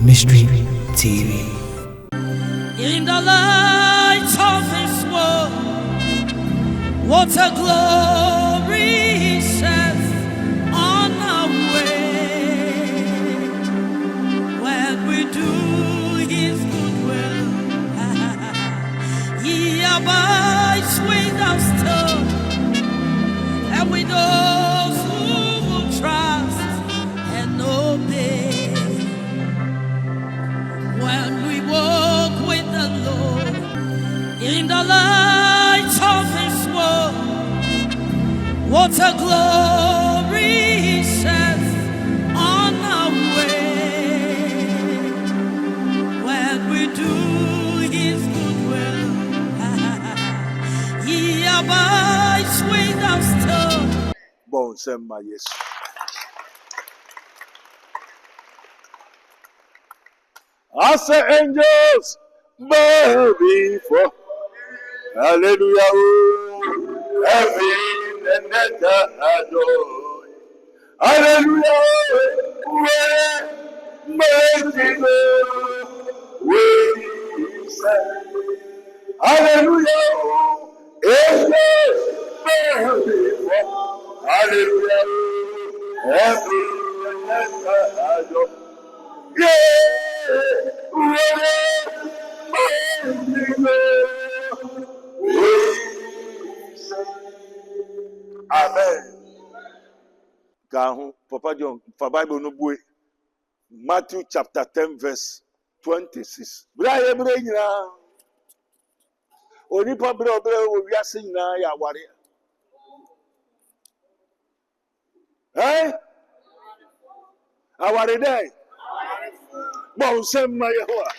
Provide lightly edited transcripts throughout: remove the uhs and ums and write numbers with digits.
Mystery TV. In the light of His word, what a glory He sheds on our way. When we do His good will, He abides with us still, and with those who will trust and obey. When we walk with the Lord in the light of His word, what a glory He sheds on our way. When we do His good will, He abides with us still. Bon, sema yes. I say angels bow before. Hallelujah. Heaven and earth adore. Hallelujah. Mighty God, we say. Hallelujah. Angels bow before. Hallelujah. Heaven and earth adore. Amen. Papa John, for Bible no boy. Matthew chapter 10 verse 26. Braya brenya. Oni pa bra wo wiase nyina ya ware. Aware dey. Bon sem ma Yehowa.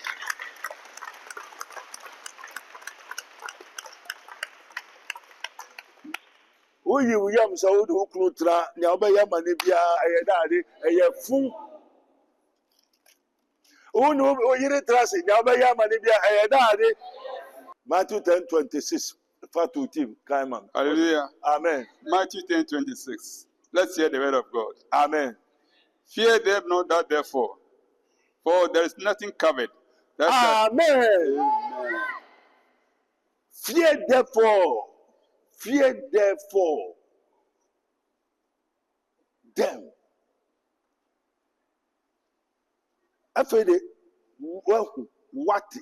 Oyi wuyam sa wo do krutra nya obeya mane bia eyedade eyefu. Onu oyire trase nya obeya mane bia eyedade. Matthew 10:26. Fatu team Kaiman. Hallelujah. Amen. Matthew 10:26. Let's hear the word of God. Amen. Fear them not that therefore, for there is nothing covered. Amen. Amen. Fear therefore them. After the what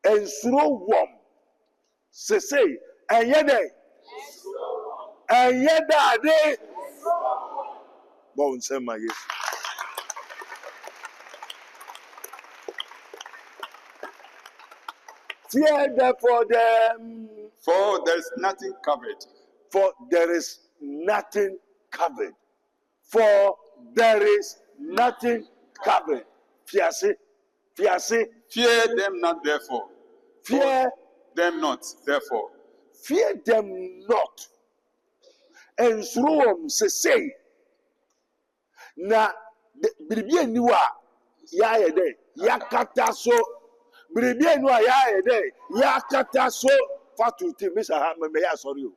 and slow warm. Say, and yet they bones and my yes. Fear therefore them, For there is nothing covered. for there is nothing covered. For there is nothing covered. Fiase. Fear them not therefore. Fear them not therefore. Fear them not. And through say na biribi aniwa ya ye de yakata so biribi aniwa ya ye de yakata so fatuti misa ha me ya sorry o.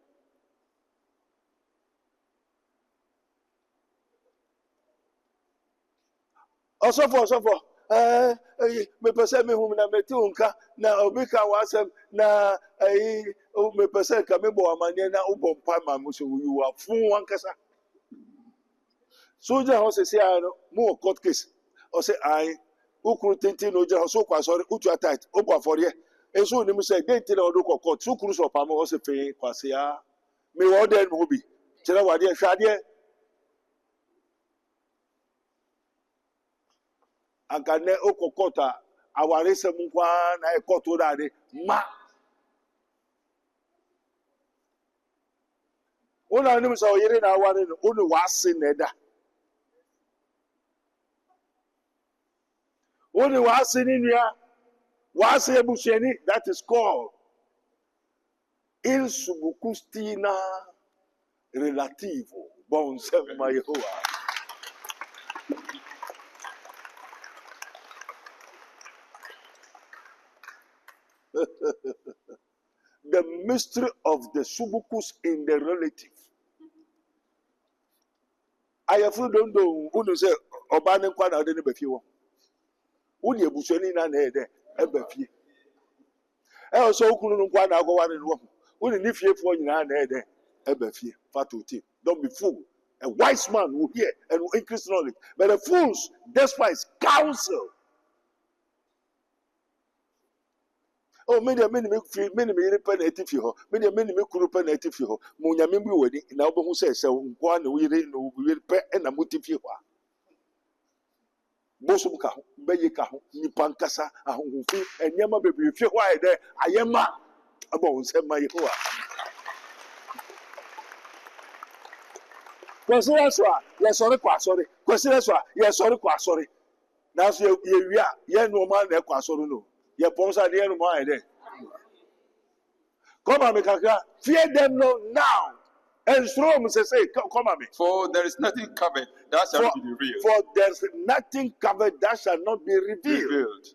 Osofo me pese me hum na meti unka na obika wasem na me pese ka me bo amane na ubo mpa ma mo so you are fun wan kasa. Soldier house say no mo court case o say ai ukuru tenti no je so kwa sorry utu tight obo afore eso ni mo say denti na odo court ukuru so pa mo o say fe kwase ya me wo de no bi kire wade hwade akane okokota aware sem kwa na ekoto dade ma ona nim so yire na aware no onu wase na eda onu wase ni nua wase ebusuani, that is called il subukustina relativo bon sem ma Yehowa. The mystery of the subukus in the relative. I have don't know who say Obani Kwana didn't be few. Uni ebusoni na ede eba fie. So ukunu no kwa na agware no. Uni ni fie fo nyina na ede eba fie. Fatuti. Don't be fool. A wise man will hear and will increase knowledge. But the fools despise counsel. Oh, many me penalty ho. Many me kuru penalty ho. Mo nyame bi wadi na obo hu se nkwa na we no we pe na motifi ho. Bosom ka ho, beye ka ho, nipa nkasa ahohofi enyema bebre fi ho aye de ayema abo nsem ma Yehowa. Kwesire so a ye sori kwa sori. Kwesire so a ye sori kwa sori. Na so ye wi a ye no ma na kwa sori no. Ye ponsa de no ma aye de. Come on, Mikaka. Fear them no now. And Rome say, come on, me. For there is nothing covered that shall not be revealed. For there's nothing covered that shall not be revealed.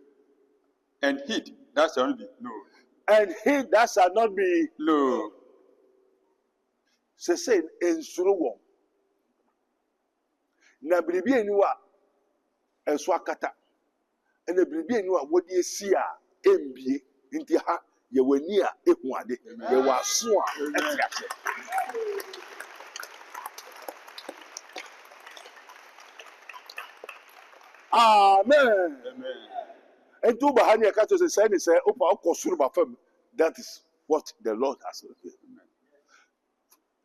And hid that shall not be known. And hid that shall not be known. Say in Rome. Na biribi eniwa enso akata. Na biribi eniwa wodi esi a embie nti ha ye wani a ehu ade ye waso a etiase. Amen. Amen. And to bahani akato say opa okosuru ba fam. That is what the Lord has revealed.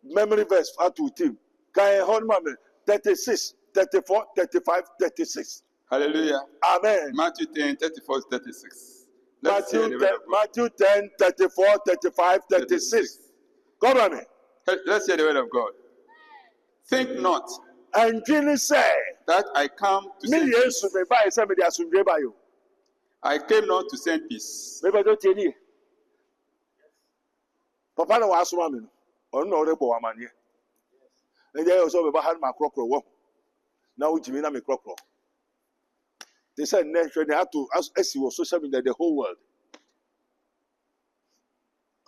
Memory verse 5-10. Can hold me 36, 34, 35, 36. Hallelujah. Amen. Matthew 10, 34, 36. Matthew 10, 34, 35, 36. Come on me. Let's hear the word of God. Think not and Jesus said that I come to send peace. I came not to send peace. Papa no was one. On no rebo amanye. And they also be behind my crocro. Now which mean I'm a crocro. They said next when they had to as he was social media the whole world.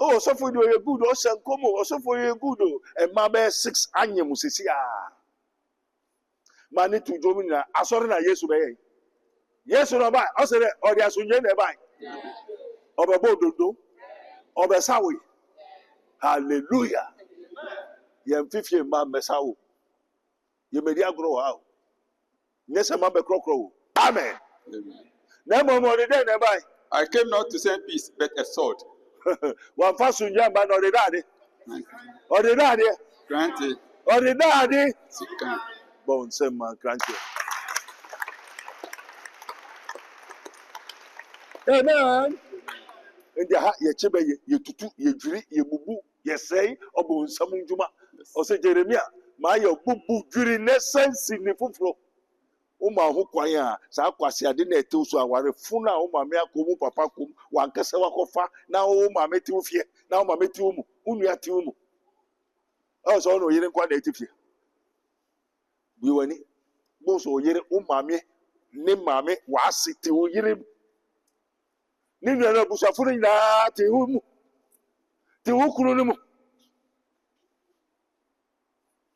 Oh, so for you a good, also come, also for you good, and my best 6 annuals is here. Mani to Jomina, I saw na yes, obey. Yes, or by, I said, or the Asunjan by. Of a bodo, of a sawi. Hallelujah. Yam 50 man Messau. You may grow out. Yes, a mabbe crocro. Amen. Never more than nearby. I came not to send peace, but a sword. One fasun jamba or the daddy. Or the daddy. Granted. Or the daddy. Second. Bone send my granted. Amen. In the heart, ye chibe, ye tutu, ye jiri, ye bubu, ye say, or bone samun juma. Or say Jeremiah, my bubu during essence in the fufro. Uma ho kwan a saa kwase ade na etew so aware funa o maame akomu papa kom wankasa wakofa na o maame tew fie na o maame tew mu unua tew mu o so no yire nkwa na etifie bi wani bo so yire o maame ne maame waase tew yire ni nua na busafo ni na tew mu tew kunu ni mu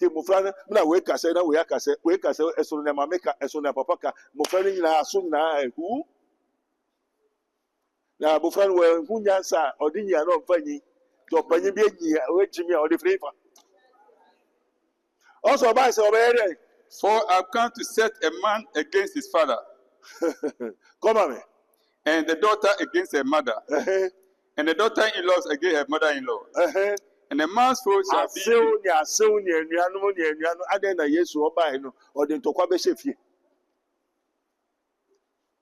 Mufrana, na we kase na we akase eso na mameka eso na papa ka mufrana nyina aso na ehu na mufrana we hu nyansa odi nya no mfanyi to panyi bi enyi we chimi odi frefa also by say obere for I've come to set a man against his father. Come on me. And the daughter against her mother. And the daughter-in-law against her mother-in-law. And the man's foe shall be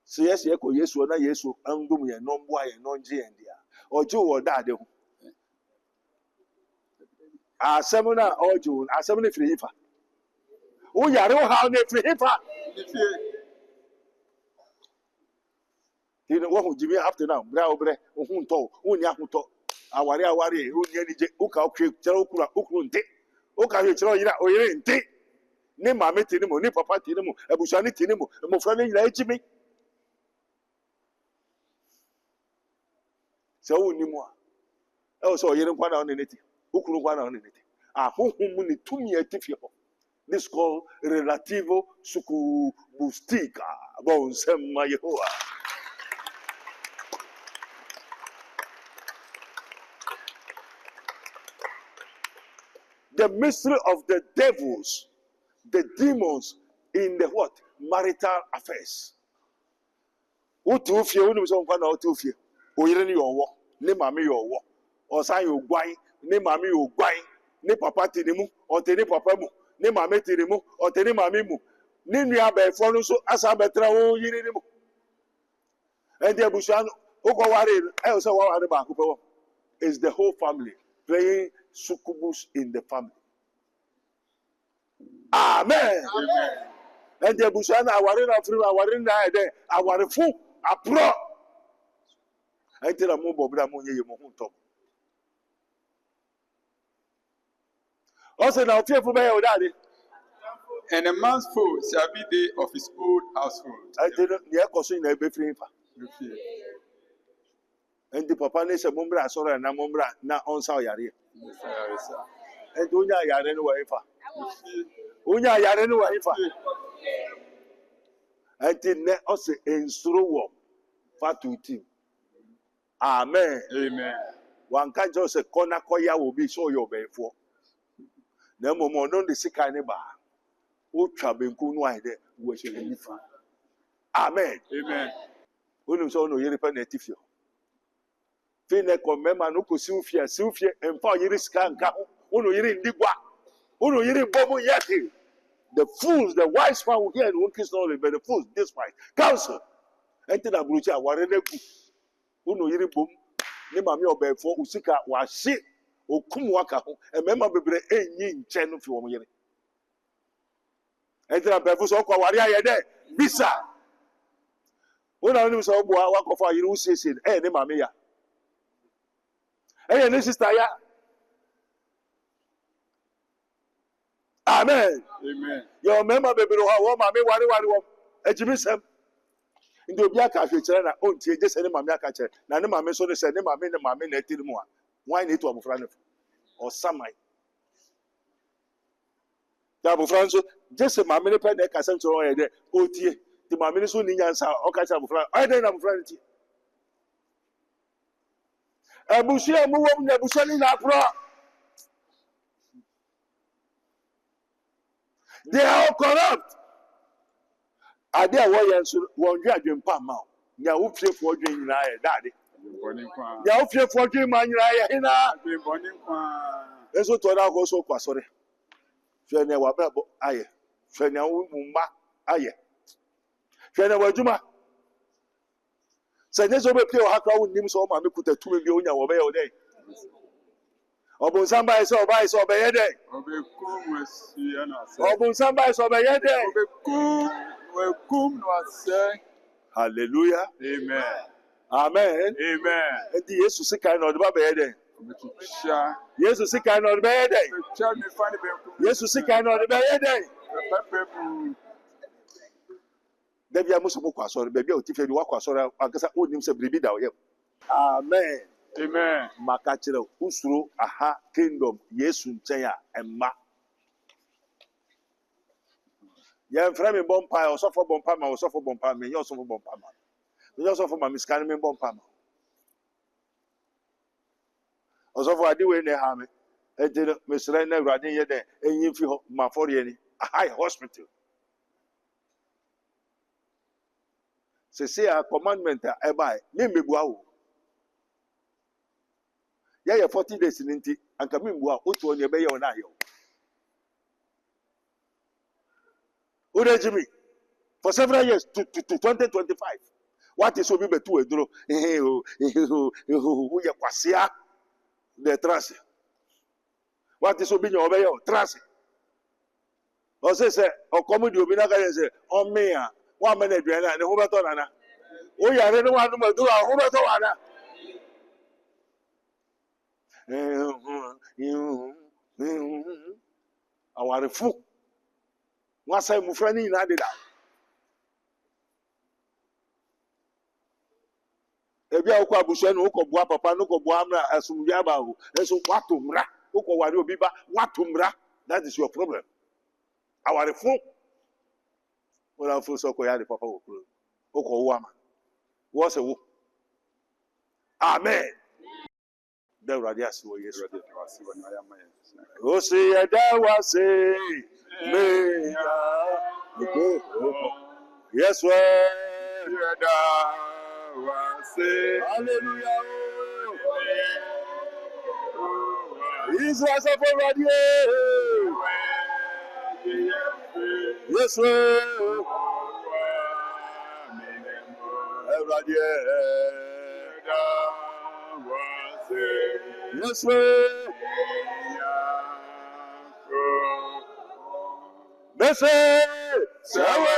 so yes, ye ko Yesu na Yesu andum ye no mboa ye no nje endia ojo wo da de ho asem na ojo asem na firi hifa wo yare wo ha na firi hifa you wo hu jimi after now bra obre wo hu nto wo nya hu to aware wo nya ni je wo ka okwe kere okuru nte wo ka hwe kere oyira oyire nte ni mama tini mo ni papa tini mo ebusa ni tini mo mo fra ni nyina ejimi se wo ni mo a e so oyire nkwa na oneneti okuru nkwa na oneneti ahohum ni tumi atifi ho This is called relativo succubustica. Bon sema Yehovah. The mystery of the devils, the demons in the what? Marital affairs. Utufie, unumso mfana utufie. Oyire ni yowo, ne mami yowo. Osan yo gwan, ne mami yo gwan. Ne papa tinimu, ote ne papa mu. Ne mami tinimu, ote ne mami mu. Ni nua abefo no so asa betra wo yiri ni mu. Ende abusuan uko ware, e so wa ware ba ko pe wo. Is the whole family playing succubus in the family. Amen. Amen. And the Bushana aware na free aware na ede aware fu apro. Enti na mo bobra mo ye mo huntom. Also na fearful be o daddy. And a man's foe shall be they of his own household. Enti na ekoso na ebe free fa. Enti papa ne se mombra asoro na mombra na onsa oyare. Enti onya yare no wa ifa. Onya yare no wa ifa. Enti ne ose ensuro wo fatuti. Amen. Amen. Wan ka jo se kona koya wo bi so yo befo. Na momo no de sika ne ba. O twa benku no ayde wo hye ni fa. Amen. Amen. Onum so no yere pa na tifio. Fe ne ko mema no ko siufie emfa yere sika nka ho. Ono yere ndigwa. Ono yere bobo yake. The fools, the wise man will hear and won't kiss knowledge, but the fools despise counsel. Enter the brucha, wareneku. Uno yiri boom, ne mami obefo usika wa shi okum waka ho. E mema bebre enyi nche no fi wo yere. Enter the befo so kwa ware ayede bisa. Una oni so bo wakofa yiri usese ne mami ya. Ne sister ya. Amen. Amen. Your member baby wo ma me ware wo ejimisem ndi obi aka hwekere na ontie je se ne mame aka kere na ne mame so ne se ne mame na etiri mu a wan na etu abofra ne o samai ya abofra so je se mame ne pe na ka sem so ye de otie ti mame ne so ni nyansa o ka kere abofra o de na abofra ne ti abusia mu wo na abusia ni na pro. They are all corrupt. Are they warriors? One year in Pama. Ya ufie for doing na ya daddy. Ya ufie for doing man ya hina. Eso to na go so kwa sore. Hwe ne wa babo aye. Hwe ne wo mumba aye. Hwe ne waduma. Se ne so be pie o hakra wo nim so ma me kuta tumi bi onya wo be ye o dey. Obun samba iso oba iso be ye dey. Obekum wesi ana se. Obun samba iso be ye dey. Obekum no ase. Hallelujah. Amen. Amen. Amen. Enti Yesu sika na odba be ye dey. Obetusha. Yesu sika na odba ye dey. Obetusha me fani be. Yesu sika na odba ye dey. Pepepu. Dabi amuso mo kwa sori bebi o tife ni wa kwa sori akasa onim se bribi da oyem. Amen. Amen. Maka kire usuro aha kingdom Yesu nchen a emma. Ye mfra me bompa osofo bompa ma osofo bompa me osofo bompa ma. Me osofo ma miskani me bompa ma. Osofo adi we ne ha me. Ejere mesra na awrade ye de enyi fi ho ma fori ni. High hospital. Se a commandment a bai me mebua wo. Ya 40 days ninti anka me mbua otu onye be ye ona ye. Urejimi for several years to 2025. What is obi betu eduro o ye kwasia de trance. What is obi nyo be ye trance. O se o komodi obi na ka se o me a wa me na aduana ne ho beto nana. O yare no wa no madu a ho beto wana. Aware fu. Wa sai mu fra ni na deda. Ebi a ko abuso no ko bua papa no ko bua amra asumdua ba ho. Eso wato mra. Ko ware obi ba wato mra. That is your problem. awarefo wala fo so ko ya de papa wo kuro o ko wo ama wo se wo amen da urade ase wo Yesu o se ya da wa se me yes we ya da wa se hallelujah Israel se for radio yes we radio yes we Messi sawa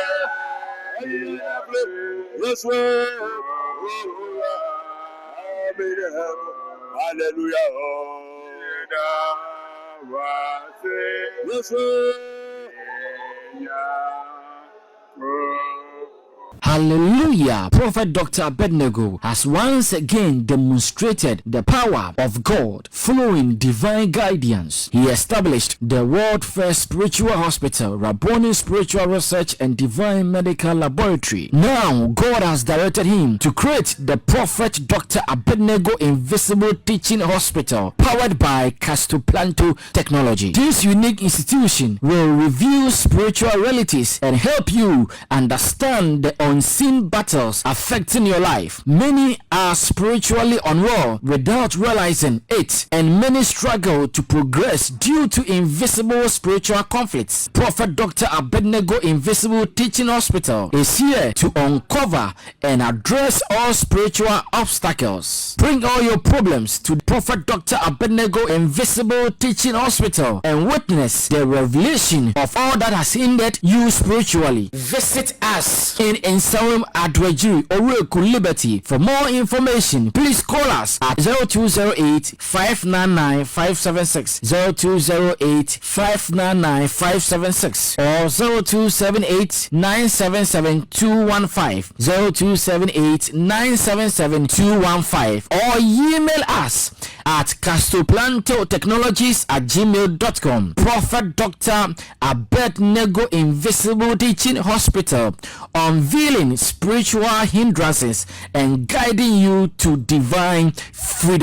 yes we hallelujah yes we Hallelujah. Prophet Dr. Abednego has once again demonstrated the power of God following divine guidance. He established the world first spiritual hospital, Rabboni Spiritual Research and Divine Medical Laboratory. Now, God has directed him to create the Prophet Dr. Abednego Invisible Teaching Hospital, powered by Castoplanto technology. This unique institution will reveal spiritual realities and help you understand the unseen battles affecting your life. Many are spiritually unwell without realizing it, and many struggle to progress due to invisible spiritual conflicts. Prophet Dr. Abednego Invisible Teaching Hospital is here to uncover and address all spiritual obstacles. Bring all your problems to Prophet Dr. Abednego Invisible Teaching Hospital and witness the revelation of all that has hindered you spiritually. Visit us in Nsawam Adwejiri, Oreku Liberty. For more information, please call us at 0208 599 576, 0208 599 576, or 0278 977 215, 0278 977 215, or email us at castoplantotechnologies@gmail.com. Prophet Dr. Abednego Invisible Teaching Hospital, unveiling spiritual hindrances and guiding you to divine freedom.